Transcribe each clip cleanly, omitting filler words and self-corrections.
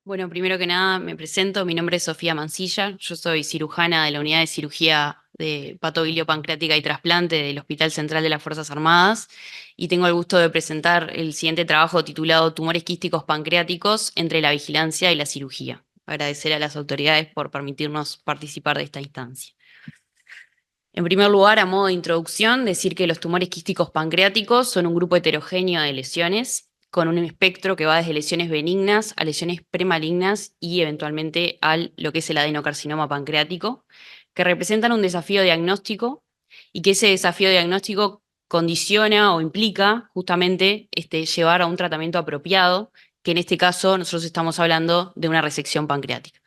Bueno, primero que nada me presento, mi nombre es Sofía Mancilla, yo soy cirujana de la Unidad de Cirugía de Patobiliopancreática y Trasplante del Hospital Central de las Fuerzas Armadas y tengo el gusto de presentar el siguiente trabajo titulado Tumores quísticos pancreáticos entre la vigilancia y la cirugía. Agradecer a las autoridades por permitirnos participar de esta instancia. En primer lugar, a modo de introducción, decir que los tumores quísticos pancreáticos son un grupo heterogéneo de lesiones con un espectro que va desde lesiones benignas a lesiones premalignas y eventualmente a lo que es el adenocarcinoma pancreático, que representan un desafío diagnóstico y que ese desafío diagnóstico condiciona o implica justamente llevar a un tratamiento apropiado, que en este caso nosotros estamos hablando de una resección pancreática.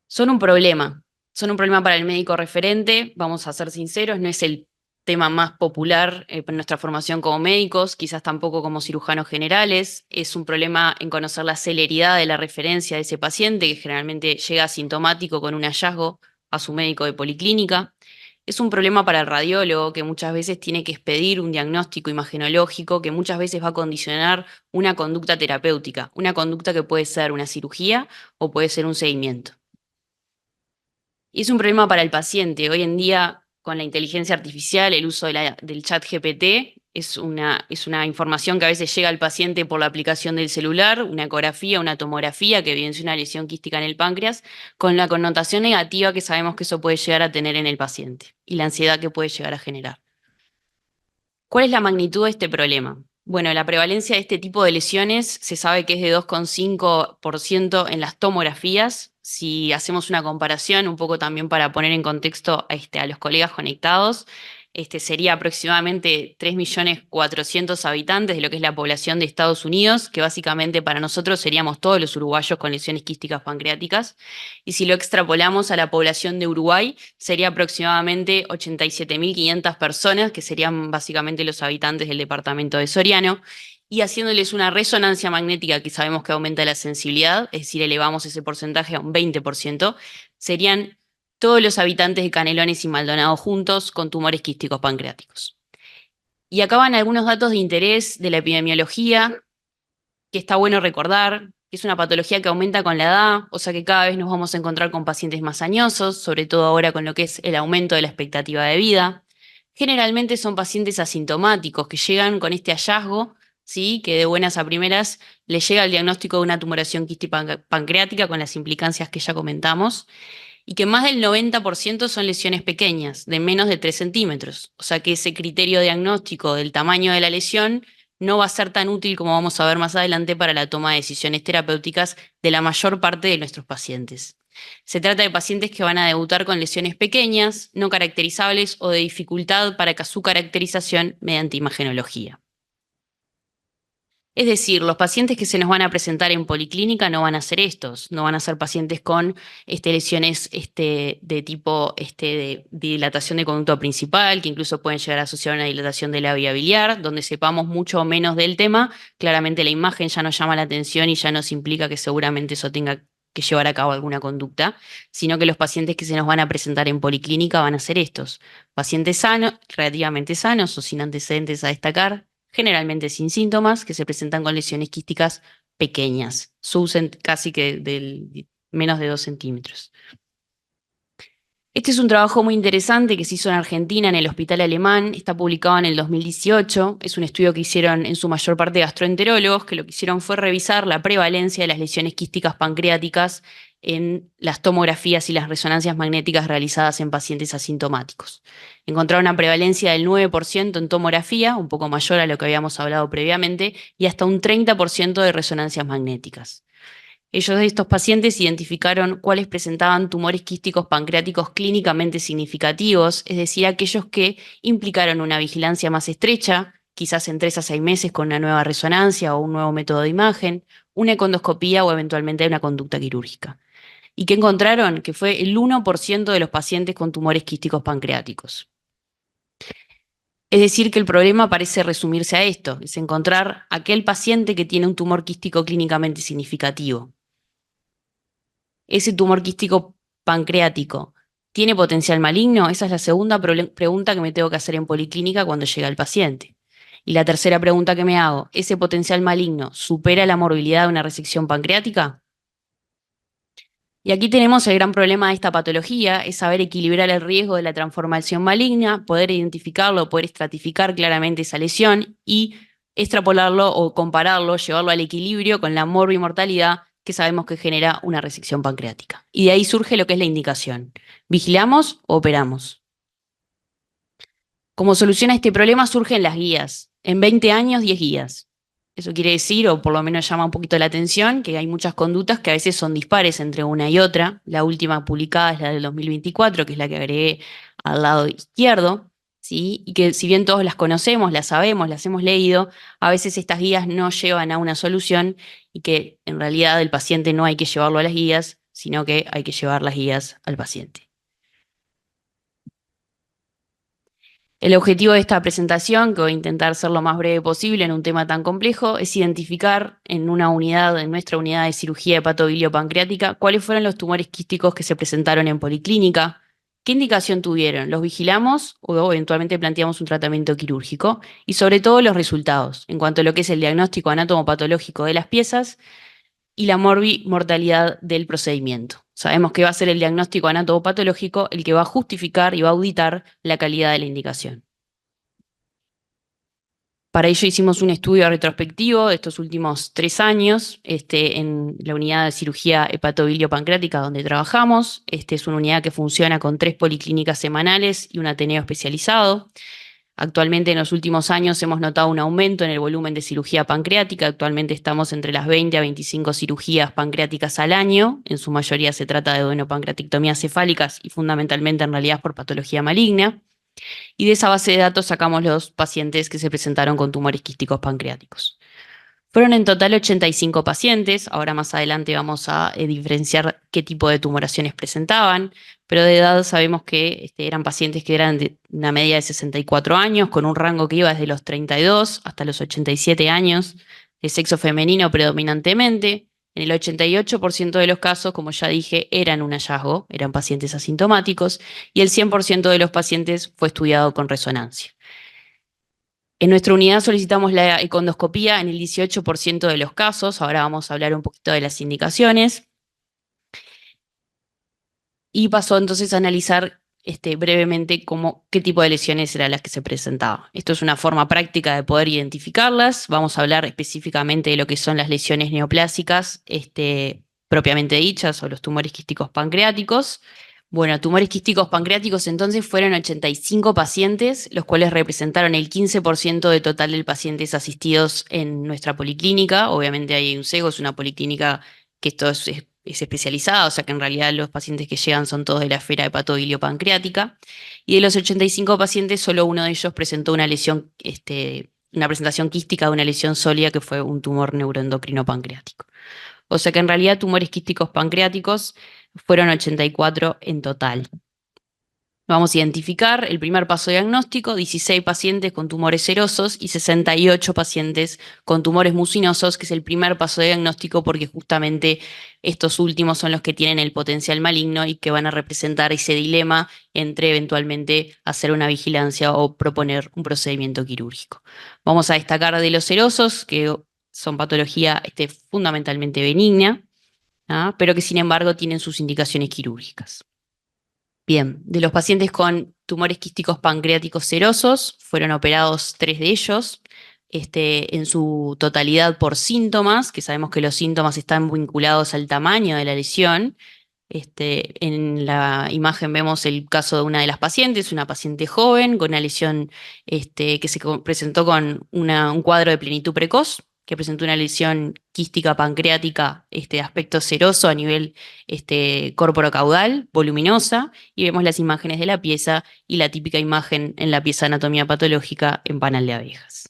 Son un problema, son un problema para el médico referente, vamos a ser sinceros, no es el tema más popular en nuestra formación como médicos, quizás tampoco como cirujanos generales, es un problema en conocer la celeridad de la referencia de ese paciente, que generalmente llega asintomático con un hallazgo a su médico de policlínica. Es un problema para el radiólogo que muchas veces tiene que expedir un diagnóstico imagenológico que muchas veces va a condicionar una conducta terapéutica, una conducta que puede ser una cirugía o puede ser un seguimiento. Y es un problema para el paciente. Hoy en día, con la inteligencia artificial, el uso del chat GPT es una información que a veces llega al paciente por la aplicación del celular, una ecografía, una tomografía que evidencia una lesión quística en el páncreas, con la connotación negativa que sabemos que eso puede llegar a tener en el paciente y la ansiedad que puede llegar a generar. ¿Cuál es la magnitud de este problema? Bueno, la prevalencia de este tipo de lesiones se sabe que es de 2,5% en las tomografías. Si hacemos una comparación, un poco también para poner en contexto a los colegas conectados, sería aproximadamente 3.400.000 habitantes de lo que es la población de Estados Unidos, que básicamente para nosotros seríamos todos los uruguayos con lesiones quísticas pancreáticas. Y si lo extrapolamos a la población de Uruguay, sería aproximadamente 87.500 personas, que serían básicamente los habitantes del departamento de Soriano, y haciéndoles una resonancia magnética que sabemos que aumenta la sensibilidad, es decir, elevamos ese porcentaje a un 20%, serían todos los habitantes de Canelones y Maldonado juntos con tumores quísticos pancreáticos. Y acá van algunos datos de interés de la epidemiología, que está bueno recordar, que es una patología que aumenta con la edad, o sea que cada vez nos vamos a encontrar con pacientes más añosos, sobre todo ahora con lo que es el aumento de la expectativa de vida. Generalmente son pacientes asintomáticos que llegan con este hallazgo, ¿sí? Que de buenas a primeras les llega el diagnóstico de una tumoración quística pancreática con las implicancias que ya comentamos, y que más del 90% son lesiones pequeñas, de menos de 3 centímetros. O sea que ese criterio diagnóstico del tamaño de la lesión no va a ser tan útil como vamos a ver más adelante para la toma de decisiones terapéuticas de la mayor parte de nuestros pacientes. Se trata de pacientes que van a debutar con lesiones pequeñas, no caracterizables o de dificultad para su caracterización mediante imagenología. Es decir, los pacientes que se nos van a presentar en policlínica no van a ser estos, no van a ser pacientes con lesiones de tipo de dilatación de conducto principal, que incluso pueden llegar a asociar una dilatación de la vía biliar, donde sepamos mucho menos del tema. Claramente la imagen ya nos llama la atención y ya nos implica que seguramente eso tenga que llevar a cabo alguna conducta, sino que los pacientes que se nos van a presentar en policlínica van a ser estos, pacientes sanos, relativamente sanos o sin antecedentes a destacar, generalmente sin síntomas, que se presentan con lesiones quísticas pequeñas, casi que menos de 2 centímetros. Este es un trabajo muy interesante que se hizo en Argentina, en el Hospital Alemán, está publicado en el 2018, es un estudio que hicieron en su mayor parte gastroenterólogos, que lo que hicieron fue revisar la prevalencia de las lesiones quísticas pancreáticas en las tomografías y las resonancias magnéticas realizadas en pacientes asintomáticos. Encontraron una prevalencia del 9% en tomografía, un poco mayor a lo que habíamos hablado previamente, y hasta un 30% de resonancias magnéticas. Ellos de estos pacientes identificaron cuáles presentaban tumores quísticos pancreáticos clínicamente significativos, es decir, aquellos que implicaron una vigilancia más estrecha, quizás en 3 a 6 meses con una nueva resonancia o un nuevo método de imagen, una econdoscopía o eventualmente una conducta quirúrgica. ¿Y qué encontraron? Que fue el 1% de los pacientes con tumores quísticos pancreáticos. Es decir, que el problema parece resumirse a esto, es encontrar aquel paciente que tiene un tumor quístico clínicamente significativo. ¿Ese tumor quístico pancreático tiene potencial maligno? Esa es la segunda pregunta que me tengo que hacer en policlínica cuando llega el paciente. Y la tercera pregunta que me hago, ¿ese potencial maligno supera la morbilidad de una resección pancreática? Y aquí tenemos el gran problema de esta patología, es saber equilibrar el riesgo de la transformación maligna, poder identificarlo, poder estratificar claramente esa lesión y extrapolarlo o compararlo, llevarlo al equilibrio con la morbimortalidad que sabemos que genera una resección pancreática. Y de ahí surge lo que es la indicación. ¿Vigilamos o operamos? Como solución a este problema surgen las guías. En 20 años, 10 guías. Eso quiere decir, o por lo menos llama un poquito la atención, que hay muchas conductas que a veces son dispares entre una y otra. La última publicada es la del 2024, que es la que agregué al lado izquierdo, ¿sí? Y que si bien todos las conocemos, las sabemos, las hemos leído, a veces estas guías no llevan a una solución y que en realidad el paciente no hay que llevarlo a las guías, sino que hay que llevar las guías al paciente. El objetivo de esta presentación, que voy a intentar ser lo más breve posible en un tema tan complejo, es identificar en una unidad, en nuestra unidad de cirugía hepatobiliopancreática, cuáles fueron los tumores quísticos que se presentaron en policlínica, qué indicación tuvieron, los vigilamos o eventualmente planteamos un tratamiento quirúrgico y sobre todo los resultados en cuanto a lo que es el diagnóstico anatomopatológico de las piezas y la mortalidad del procedimiento. Sabemos que va a ser el diagnóstico anatomopatológico el que va a justificar y va a auditar la calidad de la indicación. Para ello hicimos un estudio retrospectivo de estos últimos 3 años en la unidad de cirugía hepatobiliopancreática donde trabajamos. Es una unidad que funciona con 3 policlínicas semanales y un ateneo especializado. Actualmente en los últimos años hemos notado un aumento en el volumen de cirugía pancreática. Actualmente estamos entre las 20 a 25 cirugías pancreáticas al año. En su mayoría se trata de duodenopancreatectomías cefálicas y fundamentalmente en realidad por patología maligna. Y de esa base de datos sacamos los pacientes que se presentaron con tumores quísticos pancreáticos. Fueron en total 85 pacientes, ahora más adelante vamos a diferenciar qué tipo de tumoraciones presentaban, pero de edad sabemos que eran pacientes que eran de una media de 64 años, con un rango que iba desde los 32 hasta los 87 años, de sexo femenino predominantemente. En el 88% de los casos, como ya dije, eran un hallazgo, eran pacientes asintomáticos, y el 100% de los pacientes fue estudiado con resonancia. En nuestra unidad solicitamos la econdoscopía en el 18% de los casos. Ahora vamos a hablar un poquito de las indicaciones. Y pasó entonces a analizar brevemente qué tipo de lesiones eran las que se presentaban. Esto es una forma práctica de poder identificarlas. Vamos a hablar específicamente de lo que son las lesiones neoplásicas propiamente dichas o los tumores quísticos pancreáticos. Bueno, tumores quísticos pancreáticos entonces fueron 85 pacientes, los cuales representaron el 15% de total de pacientes asistidos en nuestra policlínica. Obviamente hay un sesgo, es una policlínica que esto es especializada, o sea que en realidad los pacientes que llegan son todos de la esfera hepatobiliopancreática. Y de los 85 pacientes, solo uno de ellos presentó una lesión, una presentación quística de una lesión sólida que fue un tumor neuroendocrino pancreático. O sea que en realidad tumores quísticos pancreáticos fueron 84 en total. Vamos a identificar el primer paso diagnóstico, 16 pacientes con tumores serosos y 68 pacientes con tumores mucinosos, que es el primer paso diagnóstico porque justamente estos últimos son los que tienen el potencial maligno y que van a representar ese dilema entre eventualmente hacer una vigilancia o proponer un procedimiento quirúrgico. Vamos a destacar de los serosos, que son patología fundamentalmente benigna, pero que sin embargo tienen sus indicaciones quirúrgicas. Bien, de los pacientes con tumores quísticos pancreáticos serosos, fueron operados 3 de ellos, en su totalidad por síntomas, que sabemos que los síntomas están vinculados al tamaño de la lesión. En la imagen vemos el caso de una de las pacientes, una paciente joven con una lesión que se presentó con un cuadro de plenitud precoz, que presentó una lesión quística pancreática de aspecto seroso a nivel corporocaudal, voluminosa, y vemos las imágenes de la pieza y la típica imagen en la pieza anatomía patológica en panal de abejas.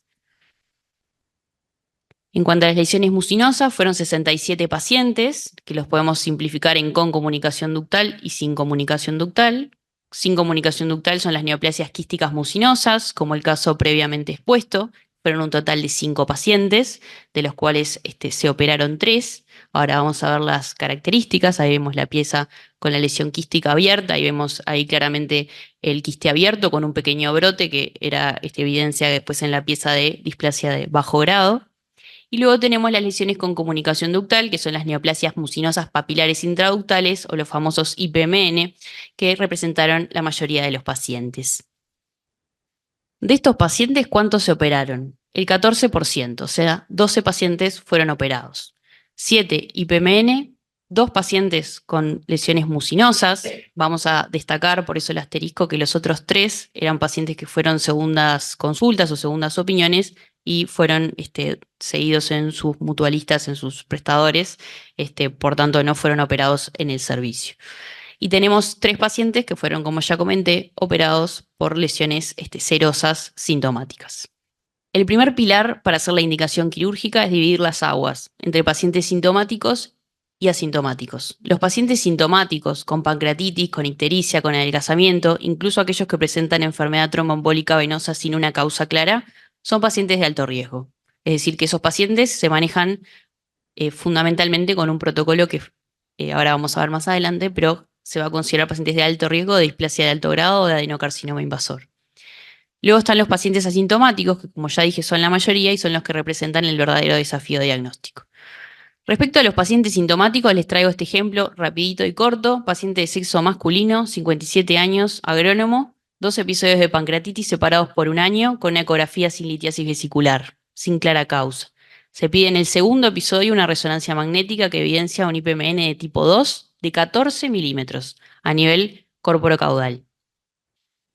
En cuanto a las lesiones mucinosas, fueron 67 pacientes, que los podemos simplificar en con comunicación ductal y sin comunicación ductal. Sin comunicación ductal son las neoplasias quísticas mucinosas, como el caso previamente expuesto. Fueron un total de 5 pacientes, de los cuales se operaron 3. Ahora vamos a ver las características. Ahí vemos la pieza con la lesión quística abierta y vemos ahí claramente el quiste abierto con un pequeño brote que era evidencia después en la pieza de displasia de bajo grado. Y luego tenemos las lesiones con comunicación ductal, que son las neoplasias mucinosas papilares intraductales o los famosos IPMN, que representaron la mayoría de los pacientes. De estos pacientes, ¿cuántos se operaron? El 14%, o sea, 12 pacientes fueron operados. 7 IPMN, 2 pacientes con lesiones mucinosas. Vamos a destacar, por eso el asterisco, que los otros 3 eran pacientes que fueron segundas consultas o segundas opiniones y fueron seguidos en sus mutualistas, en sus prestadores, por tanto no fueron operados en el servicio. Y tenemos 3 pacientes que fueron, como ya comenté, operados por lesiones serosas sintomáticas. El primer pilar para hacer la indicación quirúrgica es dividir las aguas entre pacientes sintomáticos y asintomáticos. Los pacientes sintomáticos con pancreatitis, con ictericia, con adelgazamiento, incluso aquellos que presentan enfermedad tromboembólica venosa sin una causa clara, son pacientes de alto riesgo. Es decir, que esos pacientes se manejan fundamentalmente con un protocolo que ahora vamos a ver más adelante, pero se va a considerar pacientes de alto riesgo de displasia de alto grado o de adenocarcinoma invasor. Luego están los pacientes asintomáticos, que como ya dije son la mayoría y son los que representan el verdadero desafío diagnóstico. Respecto a los pacientes sintomáticos, les traigo este ejemplo rapidito y corto. Paciente de sexo masculino, 57 años, agrónomo, 2 episodios de pancreatitis separados por 1 año con una ecografía sin litiasis vesicular, sin clara causa. Se pide en el segundo episodio una resonancia magnética que evidencia un IPMN de tipo 2 de 14 milímetros a nivel corporocaudal.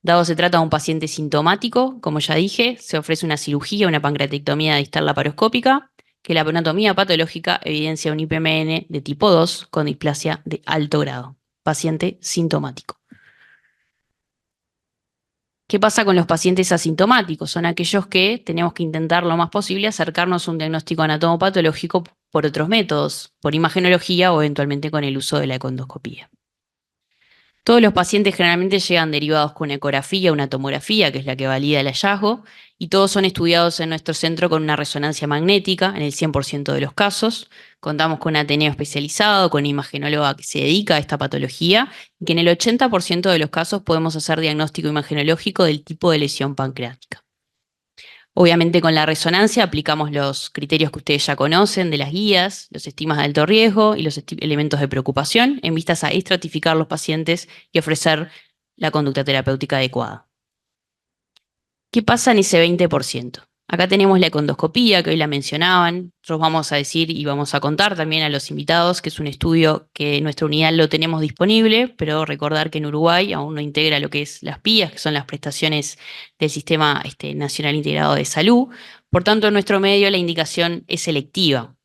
Dado se trata de un paciente sintomático, como ya dije, se ofrece una cirugía, una pancreatectomía distal laparoscópica, que la anatomía patológica evidencia un IPMN de tipo 2 con displasia de alto grado. Paciente sintomático. ¿Qué pasa con los pacientes asintomáticos? Son aquellos que tenemos que intentar lo más posible acercarnos a un diagnóstico anatomopatológico por otros métodos, por imagenología o eventualmente con el uso de la econdoscopía. Todos los pacientes generalmente llegan derivados con ecografía, una tomografía, que es la que valida el hallazgo, y todos son estudiados en nuestro centro con una resonancia magnética, en el 100% de los casos. Contamos con un Ateneo especializado, con una imagenóloga que se dedica a esta patología, y que en el 80% de los casos podemos hacer diagnóstico imagenológico del tipo de lesión pancreática. Obviamente con la resonancia aplicamos los criterios que ustedes ya conocen de las guías, los estigmas de alto riesgo y los elementos de preocupación en vistas a estratificar los pacientes y ofrecer la conducta terapéutica adecuada. ¿Qué pasa en ese 20%? Acá tenemos la econdoscopía, que hoy la mencionaban. Nosotros vamos a decir y vamos a contar también a los invitados que es un estudio que en nuestra unidad lo tenemos disponible, pero recordar que en Uruguay aún no integra lo que es las PIAs, que son las prestaciones del Sistema Nacional Integrado de Salud. Por tanto, en nuestro medio la indicación es selectiva.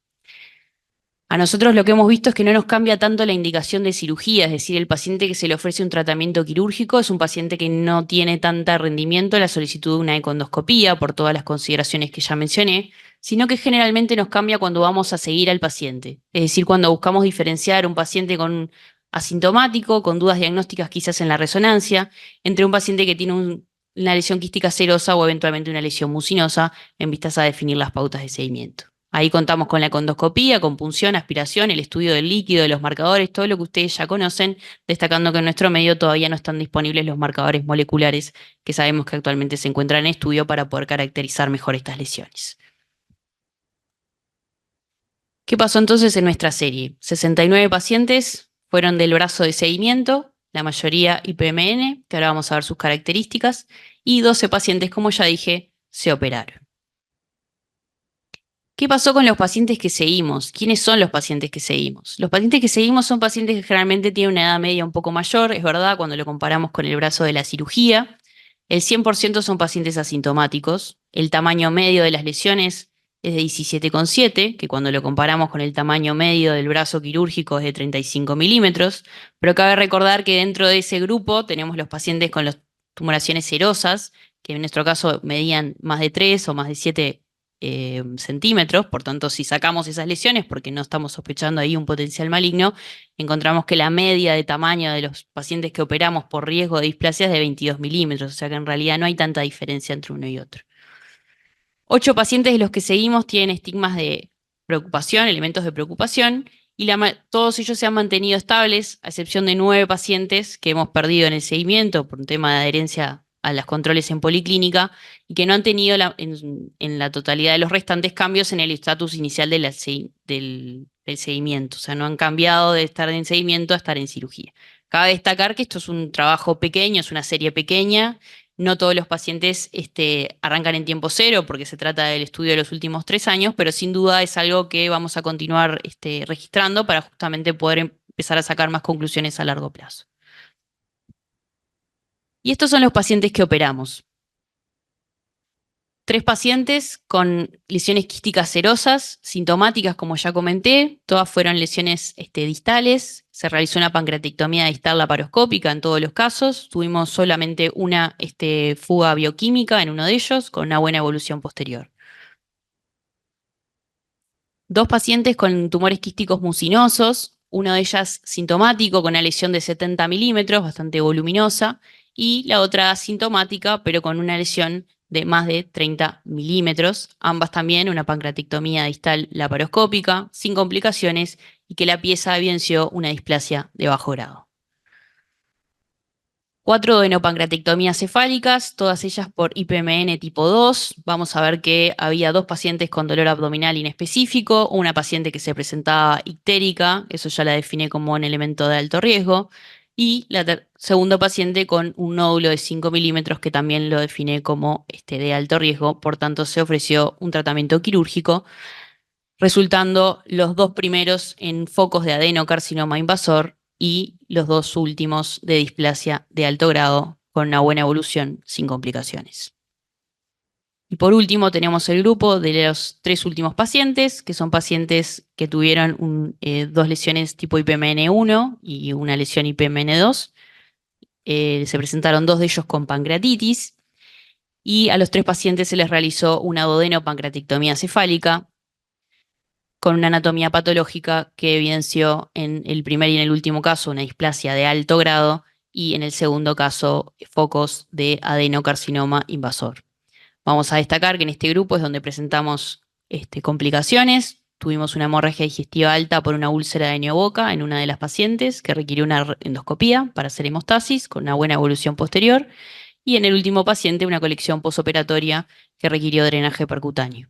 A nosotros lo que hemos visto es que no nos cambia tanto la indicación de cirugía, es decir, el paciente que se le ofrece un tratamiento quirúrgico es un paciente que no tiene tanto rendimiento en la solicitud de una econdoscopía por todas las consideraciones que ya mencioné, sino que generalmente nos cambia cuando vamos a seguir al paciente. Es decir, cuando buscamos diferenciar un paciente con asintomático, con dudas diagnósticas quizás en la resonancia, entre un paciente que tiene una lesión quística serosa o eventualmente una lesión mucinosa en vistas a definir las pautas de seguimiento. Ahí contamos con la econdoscopía, con punción, aspiración, el estudio del líquido, de los marcadores, todo lo que ustedes ya conocen, destacando que en nuestro medio todavía no están disponibles los marcadores moleculares que sabemos que actualmente se encuentran en estudio para poder caracterizar mejor estas lesiones. ¿Qué pasó entonces en nuestra serie? 69 pacientes fueron del brazo de seguimiento, la mayoría IPMN, que ahora vamos a ver sus características, y 12 pacientes, como ya dije, se operaron. ¿Qué pasó con los pacientes que seguimos? ¿Quiénes son los pacientes que seguimos? Los pacientes que seguimos son pacientes que generalmente tienen una edad media un poco mayor, es verdad, cuando lo comparamos con el brazo de la cirugía. El 100% son pacientes asintomáticos. El tamaño medio de las lesiones es de 17,7, que cuando lo comparamos con el tamaño medio del brazo quirúrgico es de 35 milímetros. Pero cabe recordar que dentro de ese grupo tenemos los pacientes con las tumoraciones serosas, que en nuestro caso medían más de 3 o más de 7 centímetros, por tanto si sacamos esas lesiones porque no estamos sospechando ahí un potencial maligno, encontramos que la media de tamaño de los pacientes que operamos por riesgo de displasia es de 22 milímetros, o sea que en realidad no hay tanta diferencia entre uno y otro. 8 pacientes de los que seguimos tienen estigmas de preocupación, elementos de preocupación, y todos ellos se han mantenido estables, a excepción de 9 pacientes que hemos perdido en el seguimiento por un tema de adherencia a los controles en policlínica y que no han tenido en la totalidad de los restantes cambios en el estatus inicial del seguimiento. O sea, no han cambiado de estar en seguimiento a estar en cirugía. Cabe destacar que esto es un trabajo pequeño, es una serie pequeña. No todos los pacientes arrancan en tiempo cero porque se trata del estudio de los últimos 3 años, pero sin duda es algo que vamos a continuar registrando para justamente poder empezar a sacar más conclusiones a largo plazo. Y estos son los pacientes que operamos. 3 pacientes con lesiones quísticas serosas, sintomáticas, como ya comenté, todas fueron lesiones distales. Se realizó una pancreatectomía distal laparoscópica en todos los casos. Tuvimos solamente una fuga bioquímica en uno de ellos, con una buena evolución posterior. 2 pacientes con tumores quísticos mucinosos, una de ellas sintomático con una lesión de 70 milímetros, bastante voluminosa, y la otra asintomática, pero con una lesión de más de 30 milímetros, ambas también una pancreatectomía distal laparoscópica, sin complicaciones, y que la pieza evidenció una displasia de bajo grado. 4 adenopancreatectomías cefálicas, todas ellas por IPMN tipo 2. Vamos a ver que había 2 pacientes con dolor abdominal inespecífico, una paciente que se presentaba ictérica, eso ya la define como un elemento de alto riesgo, y la segunda paciente con un nódulo de 5 milímetros que también lo define como de alto riesgo, por tanto se ofreció un tratamiento quirúrgico, resultando los 2 primeros en focos de adenocarcinoma invasor y los 2 últimos de displasia de alto grado con una buena evolución sin complicaciones. Y por último tenemos el grupo de los 3 últimos pacientes, que son pacientes que tuvieron 2 lesiones tipo IPMN1 y una lesión IPMN2. Se presentaron 2 de ellos con pancreatitis y a los 3 pacientes se les realizó una duodenopancreatectomía cefálica con una anatomía patológica que evidenció en el primer y en el último caso una displasia de alto grado y en el segundo caso focos de adenocarcinoma invasor. Vamos a destacar que en este grupo es donde presentamos complicaciones. Tuvimos una hemorragia digestiva alta por una úlcera de neoboca en una de las pacientes que requirió una endoscopía para hacer hemostasis con una buena evolución posterior. Y en el último paciente una colección posoperatoria que requirió drenaje percutáneo.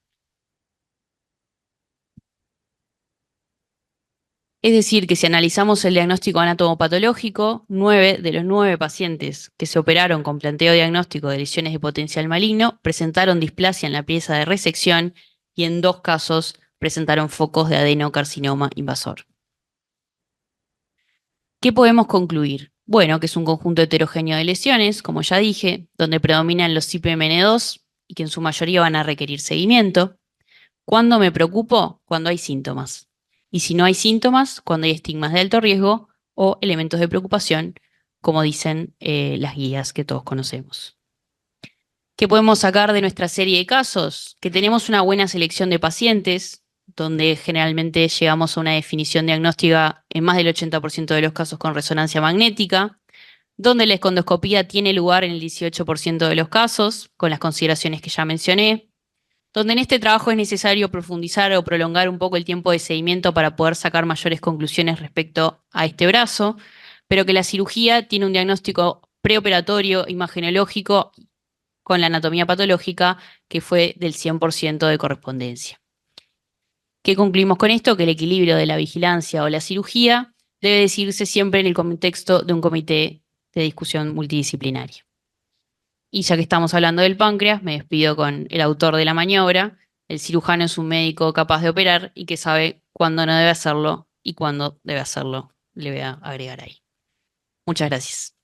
Es decir, que si analizamos el diagnóstico anatomopatológico, 9 de los 9 pacientes que se operaron con planteo diagnóstico de lesiones de potencial maligno presentaron displasia en la pieza de resección y en 2 casos presentaron focos de adenocarcinoma invasor. ¿Qué podemos concluir? Bueno, que es un conjunto heterogéneo de lesiones, como ya dije, donde predominan los IPMN2 y que en su mayoría van a requerir seguimiento. ¿Cuándo me preocupo? Cuando hay síntomas. Y si no hay síntomas, cuando hay estigmas de alto riesgo o elementos de preocupación, como dicen las guías que todos conocemos. ¿Qué podemos sacar de nuestra serie de casos? Que tenemos una buena selección de pacientes, donde generalmente llegamos a una definición diagnóstica en más del 80% de los casos con resonancia magnética, donde la escondoscopía tiene lugar en el 18% de los casos, con las consideraciones que ya mencioné, donde en este trabajo es necesario profundizar o prolongar un poco el tiempo de seguimiento para poder sacar mayores conclusiones respecto a este brazo, pero que la cirugía tiene un diagnóstico preoperatorio imagenológico con la anatomía patológica que fue del 100% de correspondencia. ¿Qué concluimos con esto? Que el equilibrio de la vigilancia o la cirugía debe decidirse siempre en el contexto de un comité de discusión multidisciplinaria. Y ya que estamos hablando del páncreas, me despido con el autor de la maniobra. El cirujano es un médico capaz de operar y que sabe cuándo no debe hacerlo y cuándo debe hacerlo. Le voy a agregar ahí. Muchas gracias.